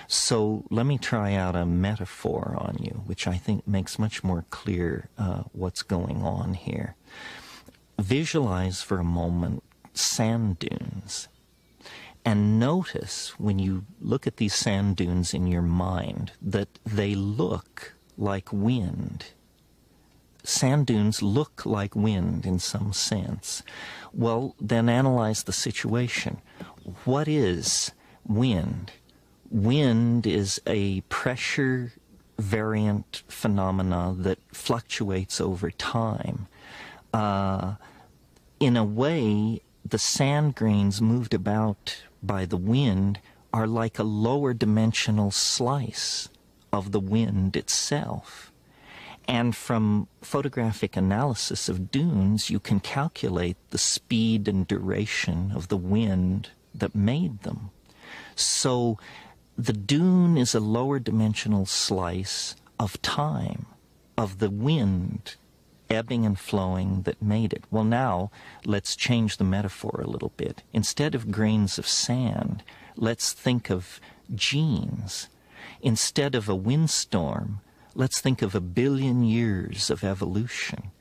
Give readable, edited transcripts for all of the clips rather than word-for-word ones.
So let me try out a metaphor on you, which I think makes much more clear what's going on here. Visualize for a moment sand dunes. And notice when you look at these sand dunes in your mind that they look like wind. Sand dunes look like wind in some sense. Well, then analyze the situation. What is wind? Wind is a pressure variant phenomena that fluctuates over time. In a way, the sand grains moved about by the wind are like a lower dimensional slice of the wind itself. And from photographic analysis of dunes, you can calculate the speed and duration of the wind that made them. So the dune is a lower dimensional slice of time, of the wind ebbing and flowing that made it. Well, now let's change the metaphor a little bit. Instead of grains of sand, let's think of genes. Instead of a windstorm, let's think of 1 billion years of evolution.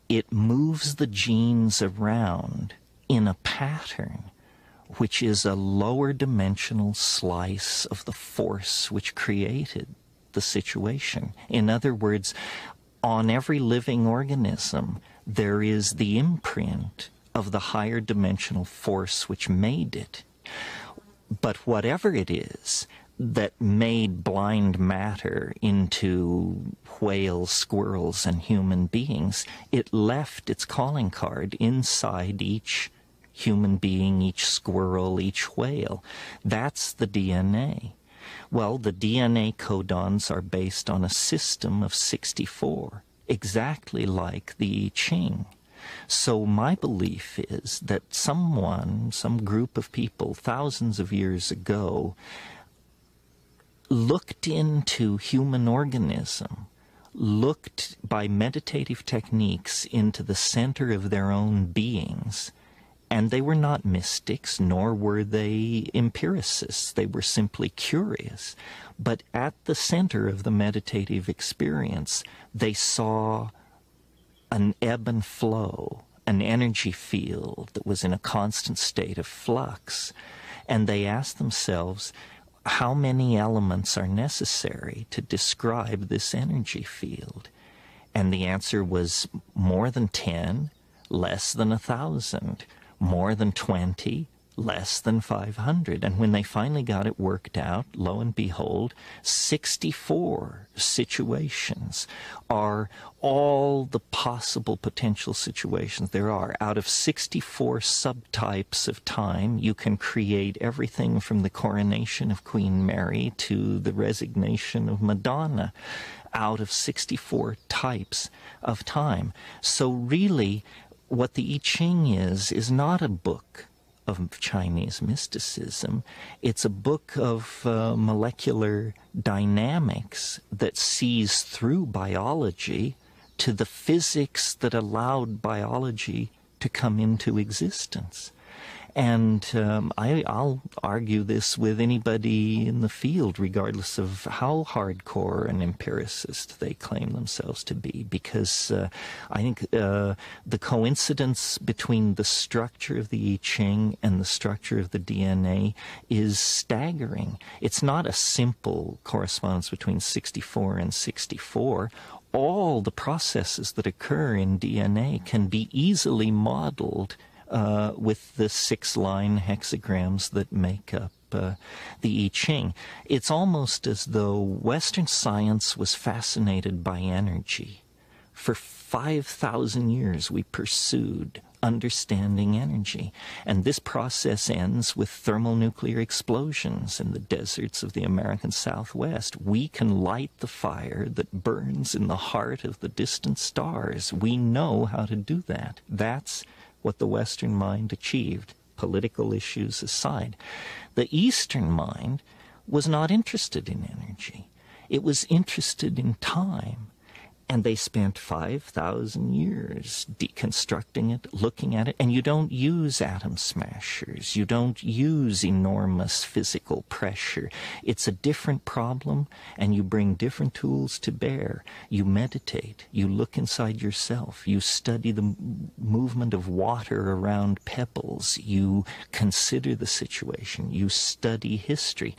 It moves the genes around in a pattern which is a lower dimensional slice of the force which created the situation. In other words, on every living organism, there is the imprint of the higher dimensional force which made it. But whatever it is that made blind matter into whales, squirrels, and human beings, it left its calling card inside each human being, each squirrel, each whale. That's the DNA. Well, the DNA codons are based on a system of 64, exactly like the I Ching. So my belief is that some group of people thousands of years ago looked into human organism, looked by meditative techniques into the center of their own beings. And they were not mystics, nor were they empiricists. They were simply curious. But at the center of the meditative experience, they saw an ebb and flow, an energy field that was in a constant state of flux. And they asked themselves, how many elements are necessary to describe this energy field? And the answer was more than 10, less than 1,000. More than 20, less than 500. And when they finally got it worked out, lo and behold, 64 situations are all the possible potential situations there are. Out of 64 subtypes of time, you can create everything from the coronation of Queen Mary to the resignation of Madonna, out of 64 types of time. So really, what the I Ching is not a book of Chinese mysticism. It's a book of molecular dynamics that sees through biology to the physics that allowed biology to come into existence. And I'll argue this with anybody in the field, regardless of how hardcore an empiricist they claim themselves to be, because I think the coincidence between the structure of the I Ching and the structure of the DNA is staggering. It's not a simple correspondence between 64 and 64. All the processes that occur in DNA can be easily modeled with the 6-line hexagrams that make up the I Ching. It's almost as though Western science was fascinated by energy. For 5,000 years we pursued understanding energy. And this process ends with thermonuclear explosions in the deserts of the American Southwest. We can light the fire that burns in the heart of the distant stars. We know how to do that. That's what the Western mind achieved, political issues aside. The Eastern mind was not interested in energy. It was interested in time. And they spent 5,000 years deconstructing it, looking at it. And you don't use atom smashers. You don't use enormous physical pressure. It's a different problem, and you bring different tools to bear. You meditate. You look inside yourself. You study the movement of water around pebbles. You consider the situation. You study history.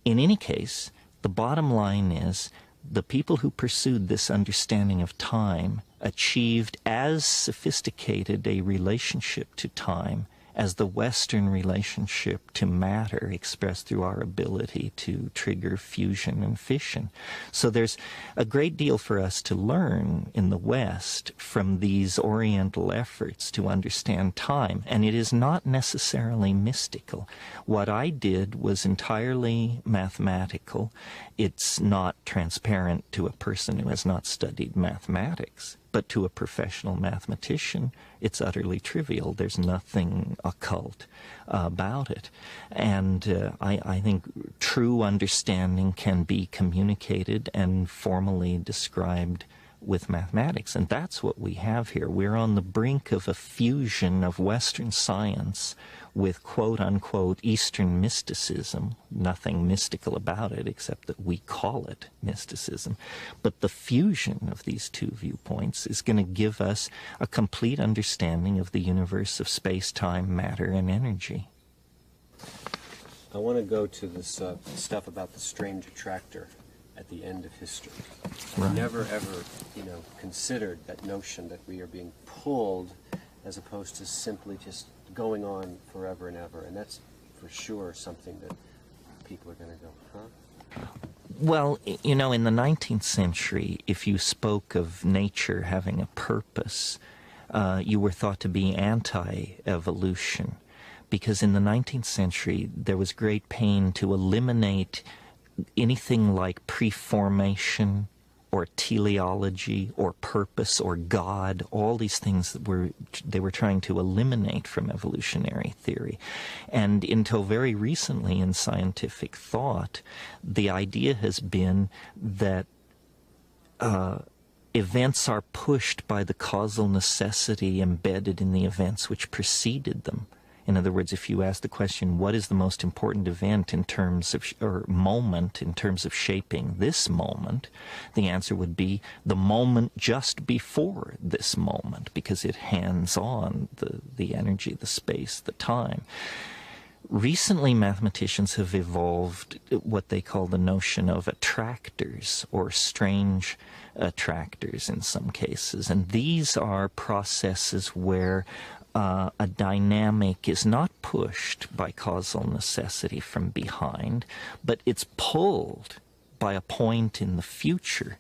In any case, the bottom line is, the people who pursued this understanding of time achieved as sophisticated a relationship to time as the Western relationship to matter expressed through our ability to trigger fusion and fission. So there's a great deal for us to learn in the West from these Oriental efforts to understand time, and it is not necessarily mystical. What I did was entirely mathematical. It's not transparent to a person who has not studied mathematics. But to a professional mathematician, it's utterly trivial. There's nothing occult about it. And I think true understanding can be communicated and formally described with mathematics. And that's what we have here. We're on the brink of a fusion of Western science with quote-unquote Eastern mysticism. Nothing mystical about it except that we call it mysticism. But the fusion of these two viewpoints is going to give us a complete understanding of the universe of space-time, matter, and energy. I want to go to this stuff about the strange attractor at the end of history. Right. I never ever, considered that notion that we are being pulled as opposed to simply just going on forever and ever. And that's for sure something that people are going to go, huh? Well, in the 19th century, if you spoke of nature having a purpose, you were thought to be anti-evolution. Because in the 19th century, there was great pain to eliminate anything like preformation or teleology or purpose or God, all these things that they were trying to eliminate from evolutionary theory. And until very recently in scientific thought, the idea has been that events are pushed by the causal necessity embedded in the events which preceded them. In other words, if you ask the question, what is the most important event in terms of, or moment in terms of shaping this moment, the answer would be the moment just before this moment, because it hands on the energy, the space, the time. Recently, mathematicians have evolved what they call the notion of attractors, or strange attractors in some cases. And these are processes where a dynamic is not pushed by causal necessity from behind, but it's pulled by a point in the future.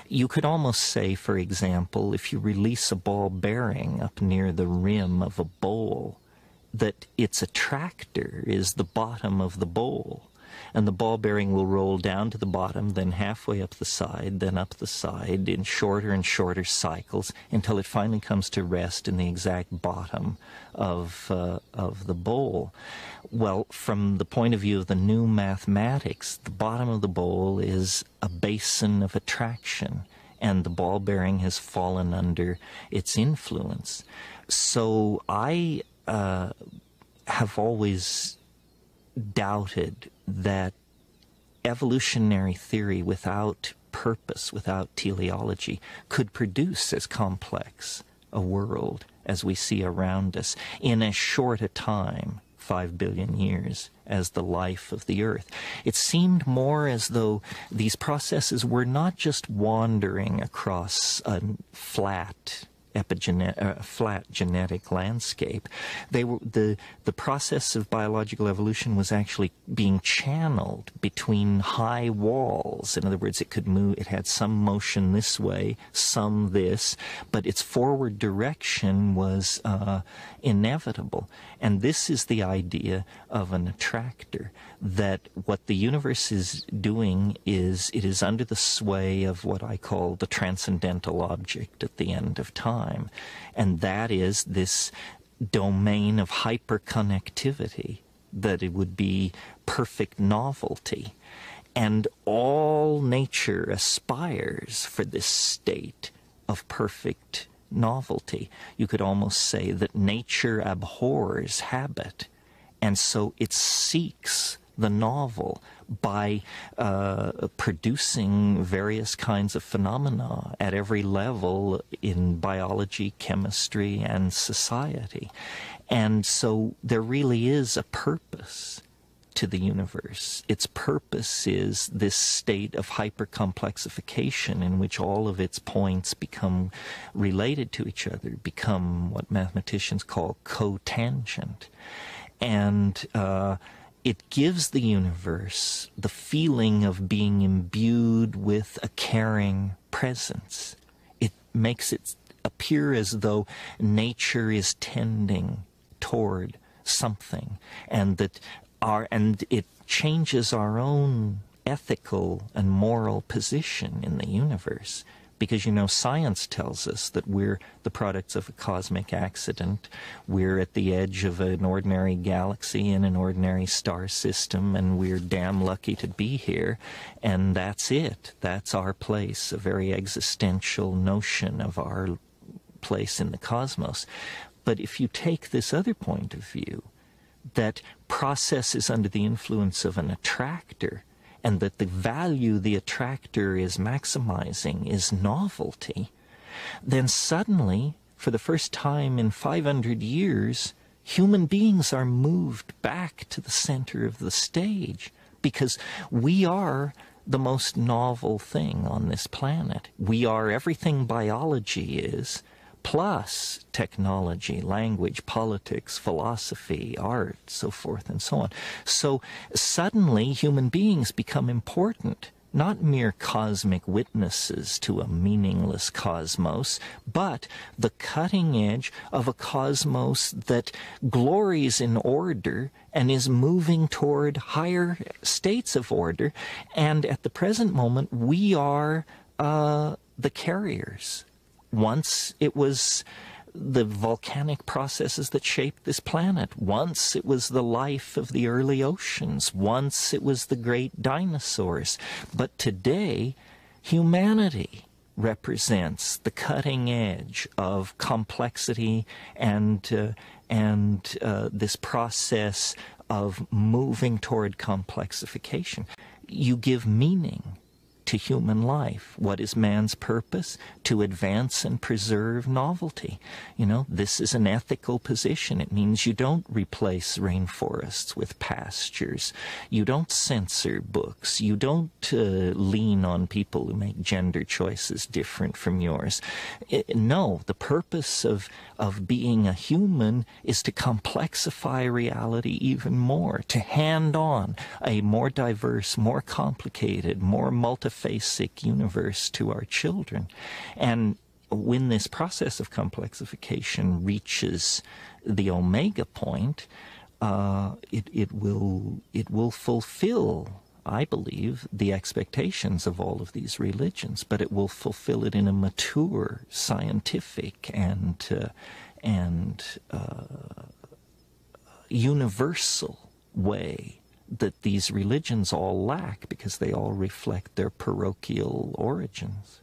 You could almost say, for example, if you release a ball bearing up near the rim of a bowl, that its attractor is the bottom of the bowl. And the ball bearing will roll down to the bottom, then halfway up the side, then up the side in shorter and shorter cycles until it finally comes to rest in the exact bottom of the bowl. Well, from the point of view of the new mathematics, the bottom of the bowl is a basin of attraction, and the ball bearing has fallen under its influence. So I have always doubted that evolutionary theory without purpose, without teleology, could produce as complex a world as we see around us in as short a time, 5 billion years, as the life of the Earth. It seemed more as though these processes were not just wandering across a flat genetic landscape. They were the process of biological evolution was actually being channeled between high walls. In other words, it could move. It had some motion this way, some this, but its forward direction was inevitable. And this is the idea of an attractor, that what the universe is doing is it is under the sway of what I call the transcendental object at the end of time. And that is this domain of hyperconnectivity, that it would be perfect novelty. And all nature aspires for this state of perfect novelty. You could almost say that nature abhors habit, and so it seeks the novel by producing various kinds of phenomena at every level in biology, chemistry, and society. And so there really is a purpose to the universe. Its purpose is this state of hypercomplexification in which all of its points become related to each other, become what mathematicians call cotangent. And it gives the universe the feeling of being imbued with a caring presence. It makes it appear as though nature is tending toward something, and that it changes our own ethical and moral position in the universe. Because, you know, science tells us that we're the products of a cosmic accident. We're at the edge of an ordinary galaxy in an ordinary star system, and we're damn lucky to be here. And that's it. That's our place, a very existential notion of our place in the cosmos. But if you take this other point of view, that process is under the influence of an attractor, and that the value the attractor is maximizing is novelty, then suddenly, for the first time in 500 years, human beings are moved back to the center of the stage, because we are the most novel thing on this planet. We are everything biology is, plus technology, language, politics, philosophy, art, so forth and so on. So suddenly human beings become important, not mere cosmic witnesses to a meaningless cosmos, but the cutting edge of a cosmos that glories in order and is moving toward higher states of order. And at the present moment, we are the carriers. Once it was the volcanic processes that shaped this planet. Once it was the life of the early oceans. Once it was the great dinosaurs. But today, humanity represents the cutting edge of complexity and this process of moving toward complexification. You give meaning to human life. What is man's purpose? To advance and preserve novelty. You know, this is an ethical position. It means you don't replace rainforests with pastures. You don't censor books. You don't lean on people who make gender choices different from yours. No, the purpose of being a human is to complexify reality even more, to hand on a more diverse, more complicated, more multifaceted universe to our children. And when this process of complexification reaches the omega point, it will fulfill, I believe, the expectations of all of these religions, but it will fulfill it in a mature, scientific, and universal way that these religions all lack, because they all reflect their parochial origins.